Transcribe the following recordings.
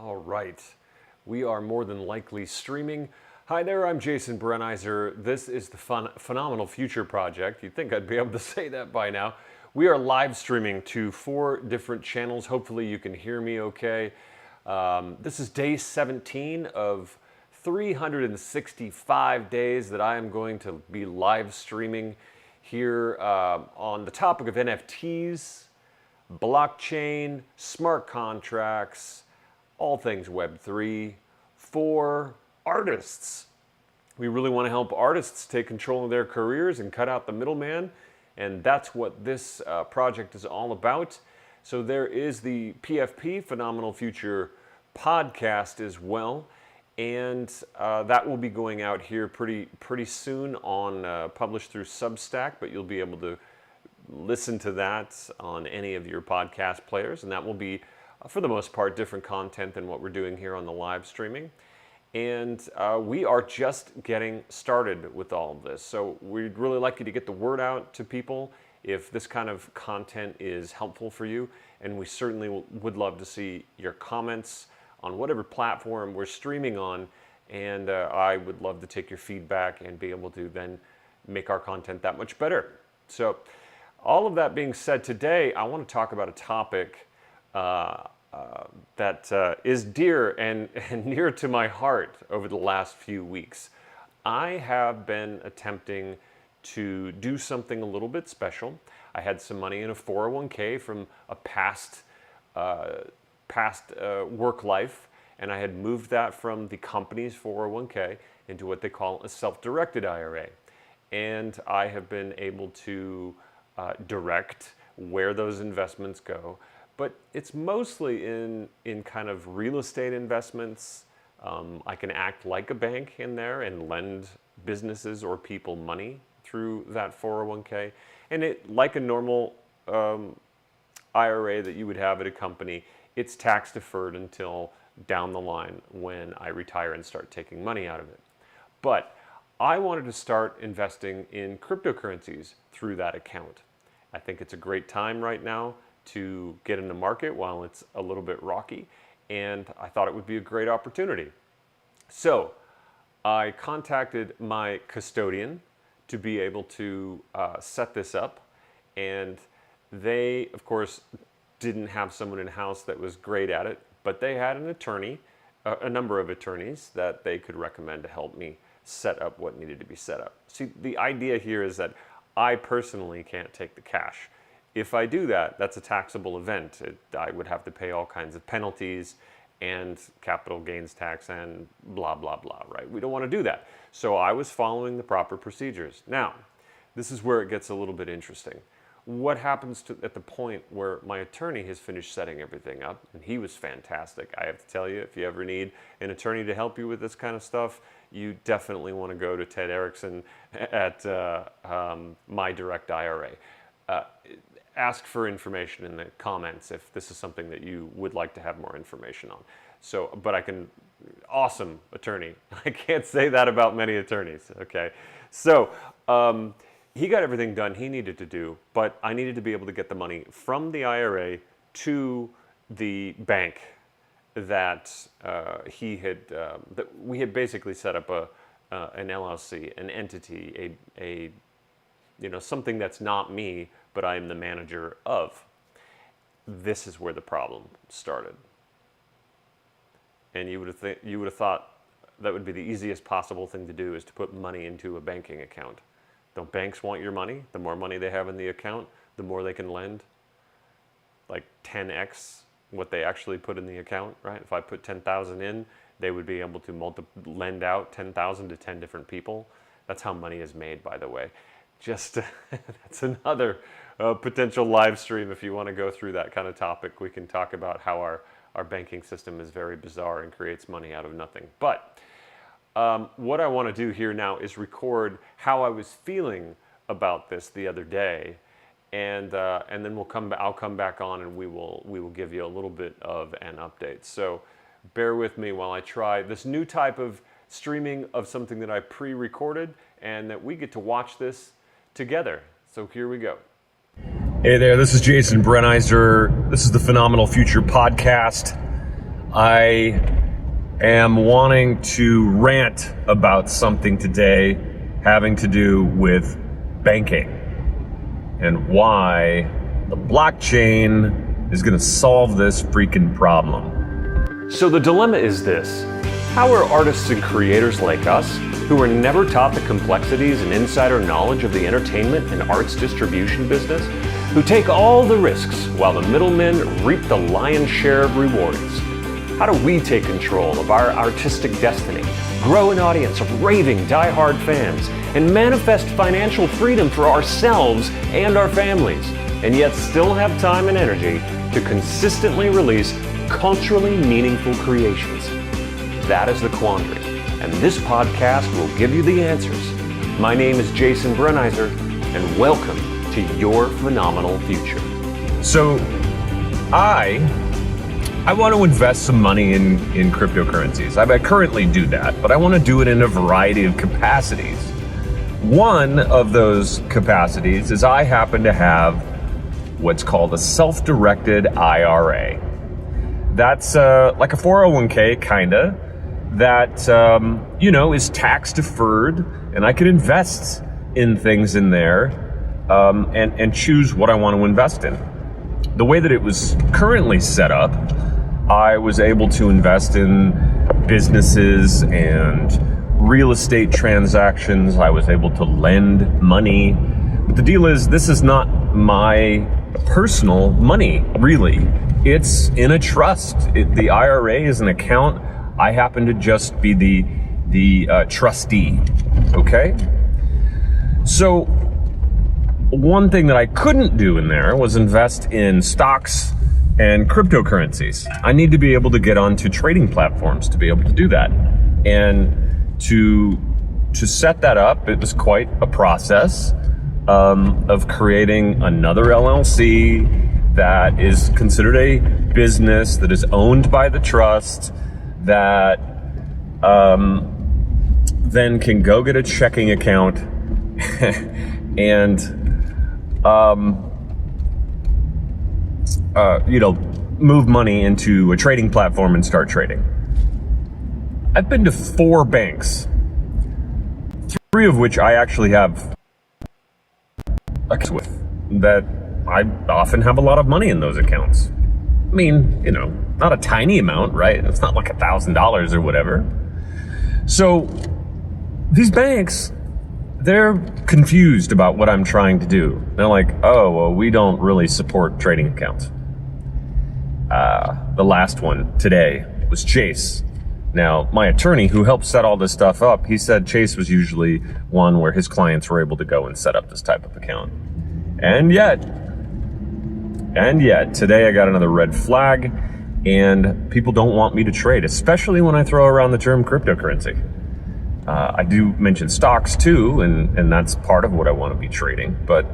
All right, we are more than likely streaming. Hi there, I'm Jason Brenizer. This is the Phenomenal Future Project. You'd think I'd be able to say that by now. We are live streaming to 4 different channels. Hopefully you can hear me okay. This is day 17 of 365 days that I am going to be live streaming here on the topic of NFTs, blockchain, smart contracts, all things Web3 for artists. We really want to help artists take control of their careers and cut out the middleman, and that's what this project is all about. So there is the PFP, Phenomenal Future podcast as well, and that will be going out here pretty soon on published through Substack, but you'll be able to listen to that on any of your podcast players, and that will be for the most part different content than what we're doing here on the live streaming. And we are just getting started with all of this, so we'd really like you to get the word out to people if this kind of content is helpful for you, and we certainly would love to see your comments on whatever platform we're streaming on, and I would love to take your feedback and be able to then make our content that much better. So all of that being said, today I want to talk about a topic that is dear and near to my heart over the last few weeks. I have been attempting to do something a little bit special. I had some money in a 401k from a past work life, and I had moved that from the company's 401k into what they call a self-directed IRA. And I have been able to direct where those investments go, but it's mostly in kind of real estate investments. I can act like a bank in there and lend businesses or people money through that 401k. And it, like a normal IRA that you would have at a company, it's tax deferred until down the line when I retire and start taking money out of it. But I wanted to start investing in cryptocurrencies through that account. I think it's a great time right now to get in the market while it's a little bit rocky, and I thought it would be a great opportunity. So I contacted my custodian to be able to set this up, and they, of course, didn't have someone in-house that was great at it, but they had an attorney, a number of attorneys that they could recommend to help me set up what needed to be set up. See, the idea here is that I personally can't take the cash. If I do that, that's a taxable event. I would have to pay all kinds of penalties and capital gains tax and blah, blah, blah, right? We don't want to do that. So I was following the proper procedures. Now, this is where it gets a little bit interesting. What happens at the point where my attorney has finished setting everything up, and he was fantastic. I have to tell you, if you ever need an attorney to help you with this kind of stuff, you definitely want to go to Ted Erickson at My Direct IRA. Ask for information in the comments if this is something that you would like to have more information on. So, but awesome attorney. I can't say that about many attorneys, okay? So, he got everything done he needed to do, but I needed to be able to get the money from the IRA to the bank that that we had basically set up an LLC, an entity, something that's not me, but I am the manager of. This is where the problem started. And you would have thought that would be the easiest possible thing to do, is to put money into a banking account. Don't banks want your money? The more money they have in the account, the more they can lend. Like 10x what they actually put in the account, right? If I put 10,000 in, they would be able to lend out 10,000 to 10 different people. That's how money is made, by the way. Just that's another potential live stream. If you want to go through that kind of topic, we can talk about how our banking system is very bizarre and creates money out of nothing. But what I want to do here now is record how I was feeling about this the other day, and then I'll come back on and we will give you a little bit of an update. So bear with me while I try this new type of streaming of something that I pre-recorded, and that we get to watch this together. So here we go. Hey there, this is Jason Brenizer. This is the Phenomenal Future Podcast. I am wanting to rant about something today having to do with banking and why the blockchain is going to solve this freaking problem. So the dilemma is this: how are artists and creators like us, who are never taught the complexities and insider knowledge of the entertainment and arts distribution business, who take all the risks while the middlemen reap the lion's share of rewards? How do we take control of our artistic destiny, grow an audience of raving die-hard fans, and manifest financial freedom for ourselves and our families, and yet still have time and energy to consistently release culturally meaningful creations? That is the quandary, and this podcast will give you the answers. My name is Jason Brunheiser, and welcome to your phenomenal future. So I want to invest some money in cryptocurrencies. I currently do that, but I want to do it in a variety of capacities. One of those capacities is I happen to have what's called a self-directed IRA. That's like a 401k kinda, that is tax deferred, and I can invest in things in there and choose what I want to invest in. The way that it was currently set up, I was able to invest in businesses and real estate transactions. I was able to lend money. But the deal is, this is not my personal money, really. It's in a trust. The IRA is an account. I happen to just be the trustee, okay? So one thing that I couldn't do in there was invest in stocks and cryptocurrencies. I need to be able to get onto trading platforms to be able to do that. And to set that up, it was quite a process of creating another LLC that is considered a business, that is owned by the trust, that then can go get a checking account and move money into a trading platform and start trading. I've been to 4 banks, 3 of which I actually have accounts with, that I often have a lot of money in those accounts. I mean, not a tiny amount, right? It's not like $1,000 or whatever. So these banks, they're confused about what I'm trying to do. They're like, oh, well, we don't really support trading accounts. The last one today was Chase. Now, my attorney who helped set all this stuff up, he said Chase was usually one where his clients were able to go and set up this type of account. And yet, today I got another red flag, and people don't want me to trade, especially when I throw around the term cryptocurrency. I do mention stocks too, and that's part of what I want to be trading. But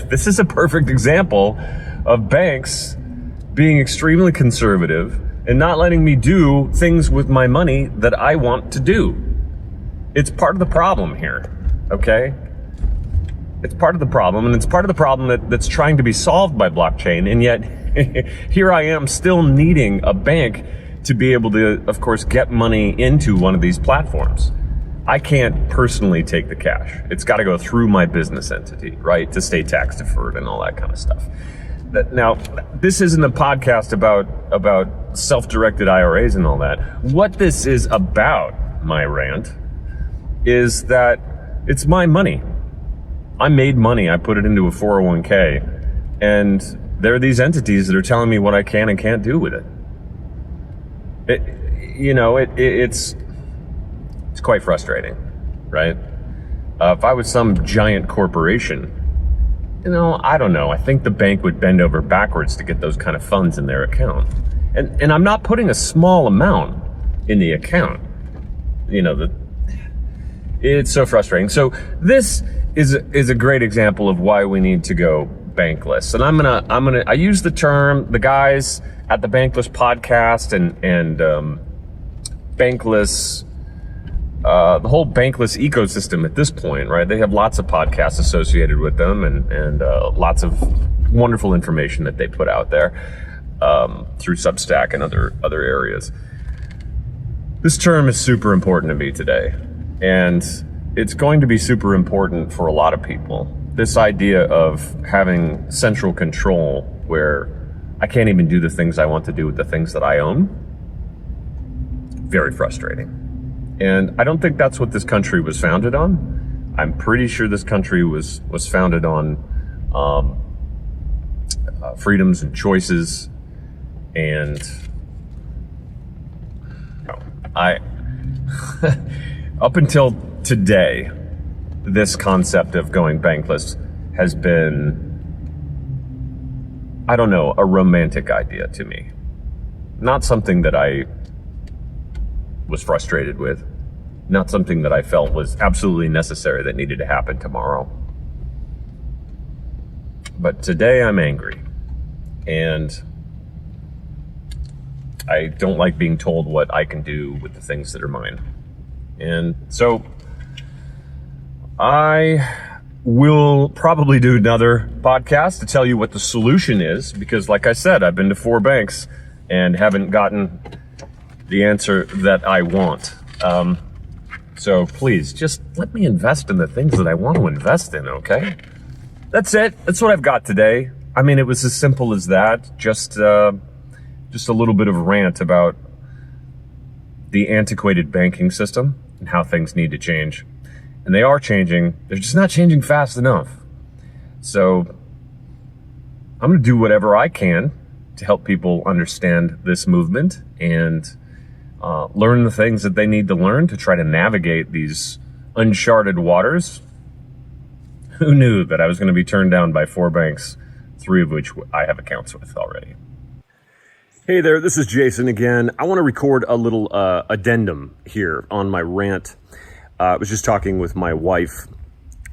this is a perfect example of banks being extremely conservative and not letting me do things with my money that I want to do. It's part of the problem here, okay? It's part of the problem, and it's part of the problem that's trying to be solved by blockchain, and yet here I am still needing a bank to be able to, of course, get money into one of these platforms. I can't personally take the cash. It's got to go through my business entity, right, to stay tax deferred and all that kind of stuff. Now, this isn't a podcast about self-directed IRAs and all that. What this is about, my rant, is that it's my money. I made money. I put it into a 401k, and there are these entities that are telling me what I can and can't do with it. It's quite frustrating, right? If I was some giant corporation, I don't know. I think the bank would bend over backwards to get those kind of funds in their account. And I'm not putting a small amount in the account. It's so frustrating. So this is a great example of why we need to go bankless. And I use the term, the guys at the Bankless podcast and Bankless, the whole Bankless ecosystem at this point, right? They have lots of podcasts associated with them and lots of wonderful information that they put out there. through Substack and other areas. This term is super important to me today, and it's going to be super important for a lot of people. This idea of having central control where I can't even do the things I want to do with the things that I own, very frustrating. And I don't think that's what this country was founded on. I'm pretty sure this country was founded on freedoms and choices, and up until today, this concept of going bankless has been, I don't know, a romantic idea to me. Not something that I was frustrated with, not something that I felt was absolutely necessary that needed to happen tomorrow. But today I'm angry, and I don't like being told what I can do with the things that are mine. And so I will probably do another podcast to tell you what the solution is, because like I said, I've been to 4 banks and haven't gotten the answer that I want. So please, just let me invest in the things that I want to invest in, okay? That's it. That's what I've got today. I mean, it was as simple as that. Just a little bit of a rant about the antiquated banking system and how things need to change. And they are changing. They're just not changing fast enough. So I'm going to do whatever I can to help people understand this movement and learn the things that they need to learn to try to navigate these uncharted waters. Who knew that I was going to be turned down by 4 banks, 3 of which I have accounts with already? Hey there, this is Jason again. I want to record a little addendum here on my rant. I was just talking with my wife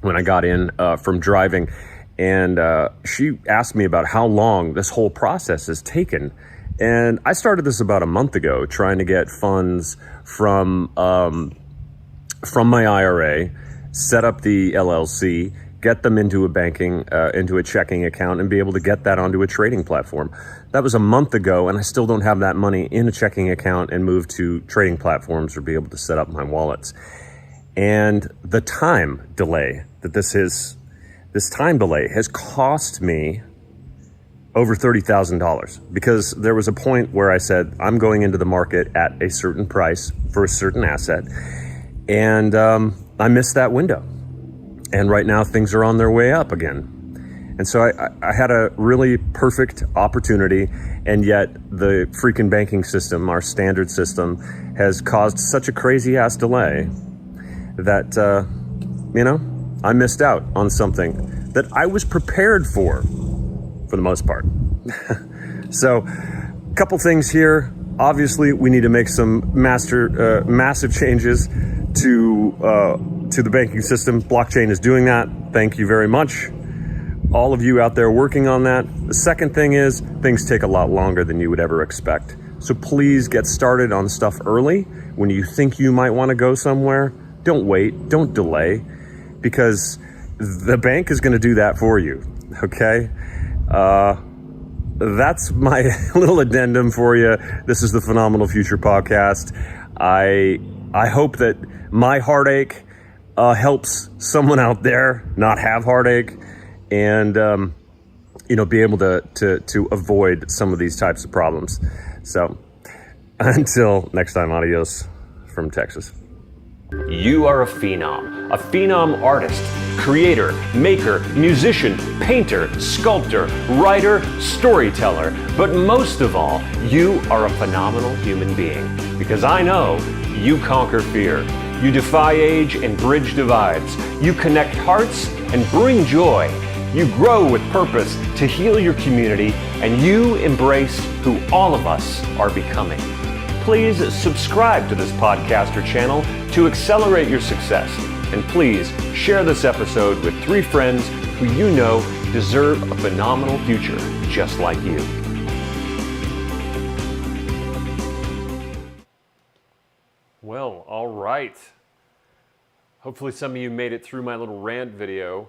when I got in from driving, and she asked me about how long this whole process has taken. And I started this about a month ago, trying to get funds from my IRA, set up the LLC, get them into a checking account, and be able to get that onto a trading platform. That was a month ago, and I still don't have that money in a checking account and move to trading platforms or be able to set up my wallets. And the time delay that this time delay has cost me over $30,000, because there was a point where I said, I'm going into the market at a certain price for a certain asset, and I missed that window. And right now things are on their way up again. And so I had a really perfect opportunity, and yet the freaking banking system, our standard system, has caused such a crazy ass delay that, I missed out on something that I was prepared for the most part. So a couple things here. Obviously, we need to make some massive changes to the banking system. Blockchain is doing that. Thank you very much, all of you out there working on that. The second thing is, things take a lot longer than you would ever expect. So please get started on stuff early. When you think you might want to go somewhere, don't wait, don't delay, because the bank is going to do that for you, okay? That's my little addendum for you. This is the Phenomenal Future Podcast. I hope that my heartache helps someone out there not have heartache, and be able to avoid some of these types of problems. So until next time, adios from Texas. You are a phenom artist, creator, maker, musician, painter, sculptor, writer, storyteller. But most of all, you are a phenomenal human being, because I know you conquer fear. You defy age and bridge divides. You connect hearts and bring joy. You grow with purpose to heal your community, and you embrace who all of us are becoming. Please subscribe to this podcast or channel to accelerate your success. And please share this episode with 3 friends who you know deserve a phenomenal future just like you. Well, all right. Hopefully some of you made it through my little rant video.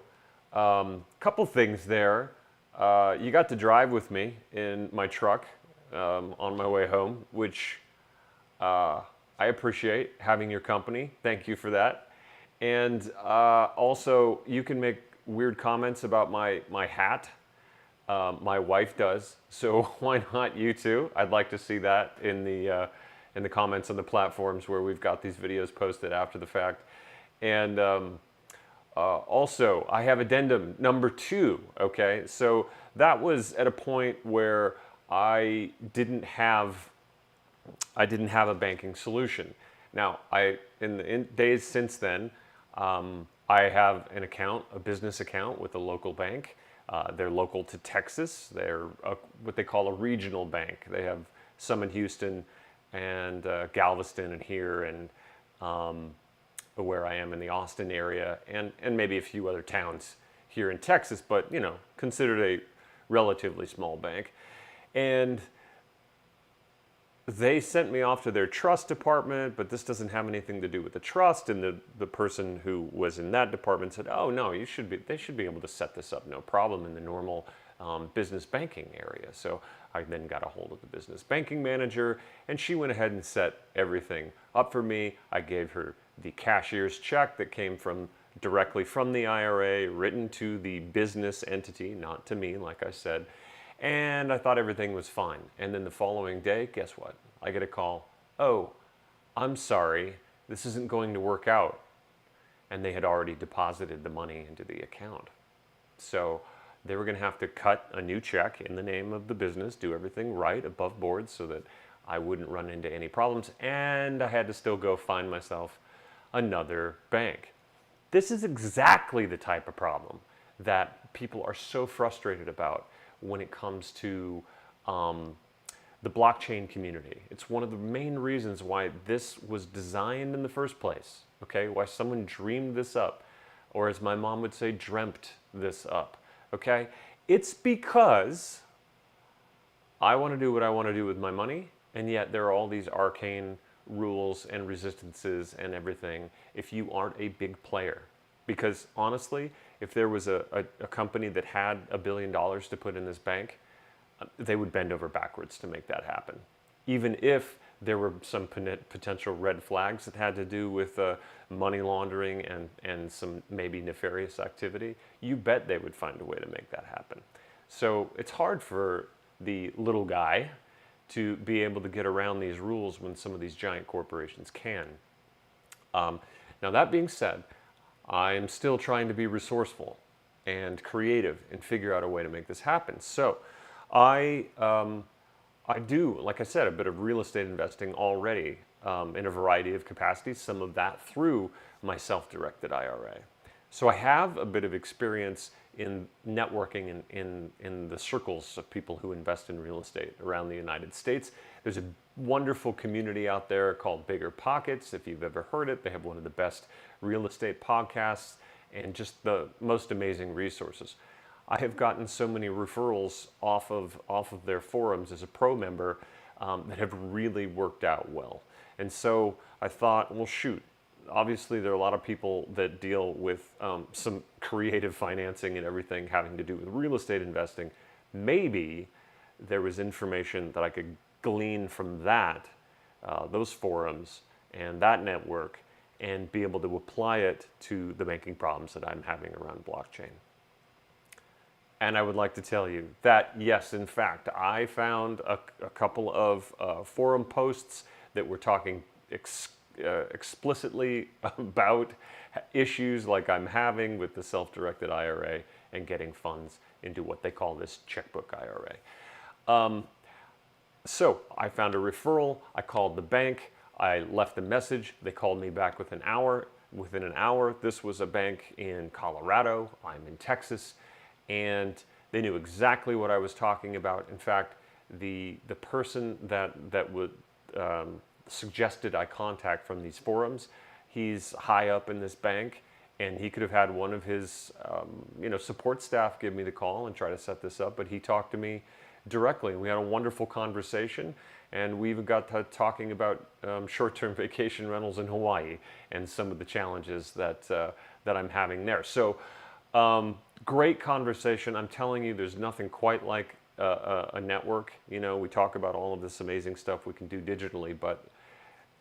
Couple things there. You got to drive with me in my truck on my way home, which I appreciate having your company. Thank you for that. And also, you can make weird comments about my hat. My wife does, so why not you too? I'd like to see that in the comments on the platforms where we've got these videos posted after the fact. And also, I have addendum number 2. Okay, so that was at a point where I didn't have a banking solution. Now, in the days since then, I have an account, a business account with a local bank. They're local to Texas. They're what they call a regional bank. They have some in Houston and Galveston and here and where I am in the Austin area and maybe a few other towns here in Texas, but considered a relatively small bank. And they sent me off to their trust department, but this doesn't have anything to do with the trust. And the person who was in that department said, "Oh no, they should be able to set this up, no problem, in the normal business banking area." So I then got a hold of the business banking manager, and she went ahead and set everything up for me. I gave her the cashier's check that came directly from the IRA, written to the business entity, not to me, like I said. And I thought everything was fine. And then the following day, guess what? I get a call. "Oh, I'm sorry, this isn't going to work out." And they had already deposited the money into the account. So they were going to have to cut a new check in the name of the business, do everything right above board so that I wouldn't run into any problems. And I had to still go find myself another bank. This is exactly the type of problem that people are so frustrated about when it comes to the blockchain community. It's one of the main reasons why this was designed in the first place, okay? Why someone dreamed this up, or as my mom would say, dreamt this up, okay? It's because I want to do what I want to do with my money, and yet there are all these arcane rules and resistances and everything if you aren't a big player. Because honestly, if there was a company that had $1 billion to put in this bank, they would bend over backwards to make that happen. Even if there were some potential red flags that had to do with money laundering and some maybe nefarious activity, you bet they would find a way to make that happen. So it's hard for the little guy to be able to get around these rules when some of these giant corporations can. Now that being said, I am still trying to be resourceful and creative and figure out a way to make this happen. So I do, like I said, a bit of real estate investing already in a variety of capacities, some of that through my self-directed IRA. So I have a bit of experience in networking in the circles of people who invest in real estate around the United States. There's a wonderful community out there called Bigger Pockets. If you've ever heard it, they have one of the best real estate podcasts and just the most amazing resources. I have gotten so many referrals off of their forums as a pro member that have really worked out well. And so I thought, well, shoot, obviously there are a lot of people that deal with some creative financing and everything having to do with real estate investing. Maybe there was information that I could glean from that, those forums and that network, and be able to apply it to the banking problems that I'm having around blockchain. And I would like to tell you that, yes, in fact, I found a couple of forum posts that were talking explicitly about issues like I'm having with the self-directed IRA and getting funds into what they call this checkbook IRA. So I found a referral. I called the bank. I left a message. They called me back within an hour. This was a bank in Colorado. I'm in Texas. And they knew exactly what I was talking about. In fact, the person that would suggested I contact from these forums, he's high up in this bank, and he could have had one of his support staff give me the call and try to set this up, but he talked to me directly. We had a wonderful conversation, and we even got to talking about short-term vacation rentals in Hawaii and some of the challenges that I'm having there. So great conversation. I'm telling you, there's nothing quite like a network. You know, we talk about all of this amazing stuff we can do digitally, but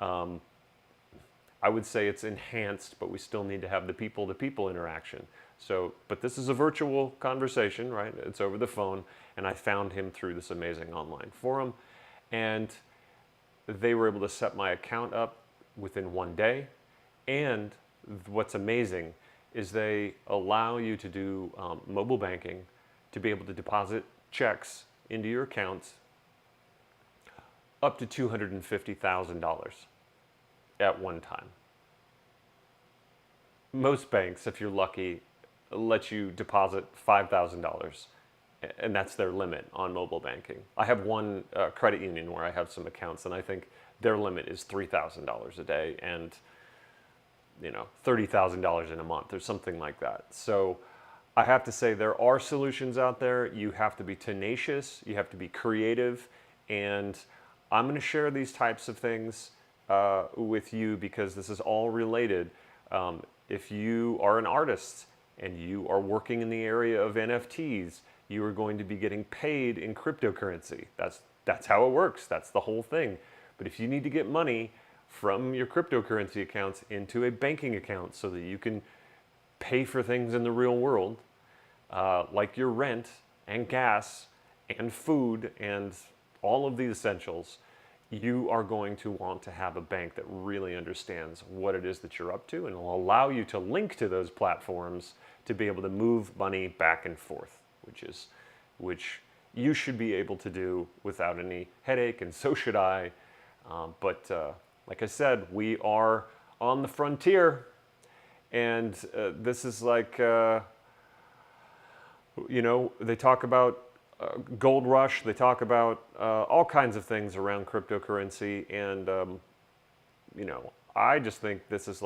I would say it's enhanced, but we still need to have the people-to-people interaction. So, but this is a virtual conversation, right? It's over the phone, and I found him through this amazing online forum, and they were able to set my account up within 1 day. And what's amazing is they allow you to do mobile banking, to be able to deposit checks into your accounts up to $250,000 at one time. Most banks, if you're lucky, let you deposit $5,000, and that's their limit on mobile banking. I have one credit union where I have some accounts, and I think their limit is $3,000 a day, and $30,000 in a month or something like that. So I have to say there are solutions out there. You have to be tenacious, you have to be creative, and I'm going to share these types of things with you because this is all related. If you are an artist and you are working in the area of NFTs, you are going to be getting paid in cryptocurrency. That's how it works. That's the whole thing. But if you need to get money from your cryptocurrency accounts into a banking account so that you can pay for things in the real world, like your rent and gas and food and all of the essentials, you are going to want to have a bank that really understands what it is that you're up to and will allow you to link to those platforms to be able to move money back and forth, which you should be able to do without any headache, and so should I. But like I said, we are on the frontier, and this is like, they talk about gold rush, they talk about all kinds of things around cryptocurrency, and I just think this is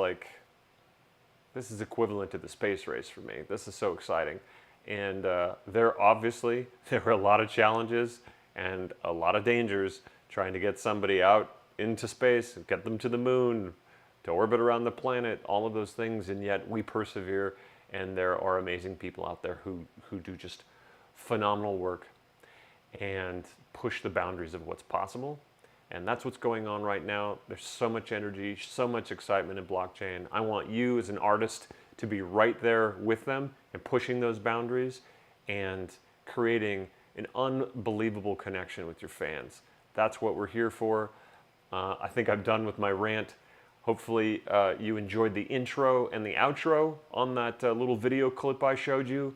equivalent to the space race for me. This is so exciting, and there are a lot of challenges and a lot of dangers trying to get somebody out into space and get them to the moon, to orbit around the planet, all of those things, and yet we persevere, and there are amazing people out there who do just phenomenal work and push the boundaries of what's possible. And that's what's going on right now. There's so much energy, so much excitement in blockchain. I want you as an artist to be right there with them and pushing those boundaries and creating an unbelievable connection with your fans. That's what we're here for. I think I'm done with my rant. Hopefully you enjoyed the intro and the outro on that little video clip I showed you.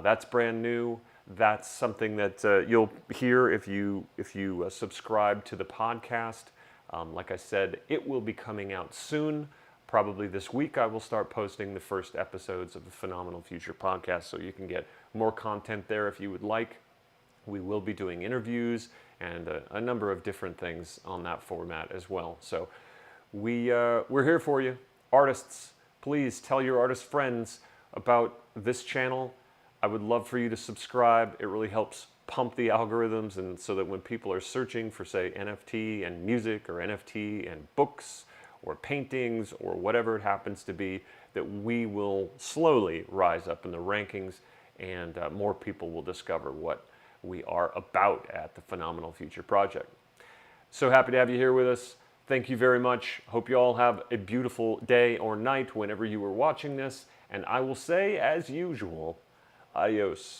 That's brand new. That's something that you'll hear if you subscribe to the podcast. Like I said, it will be coming out soon. Probably this week I will start posting the first episodes of the Phenomenal Future podcast, so you can get more content there if you would like. We will be doing interviews and a number of different things on that format as well. So we're here for you. Artists, please tell your artist friends about this channel. I would love for you to subscribe. It really helps pump the algorithms, and so that when people are searching for, say, NFT and music, or NFT and books or paintings or whatever it happens to be, that we will slowly rise up in the rankings, and more people will discover what we are about at the Phenomenal Future Project. So happy to have you here with us. Thank you very much. Hope you all have a beautiful day or night whenever you are watching this. And I will say, as usual, adios.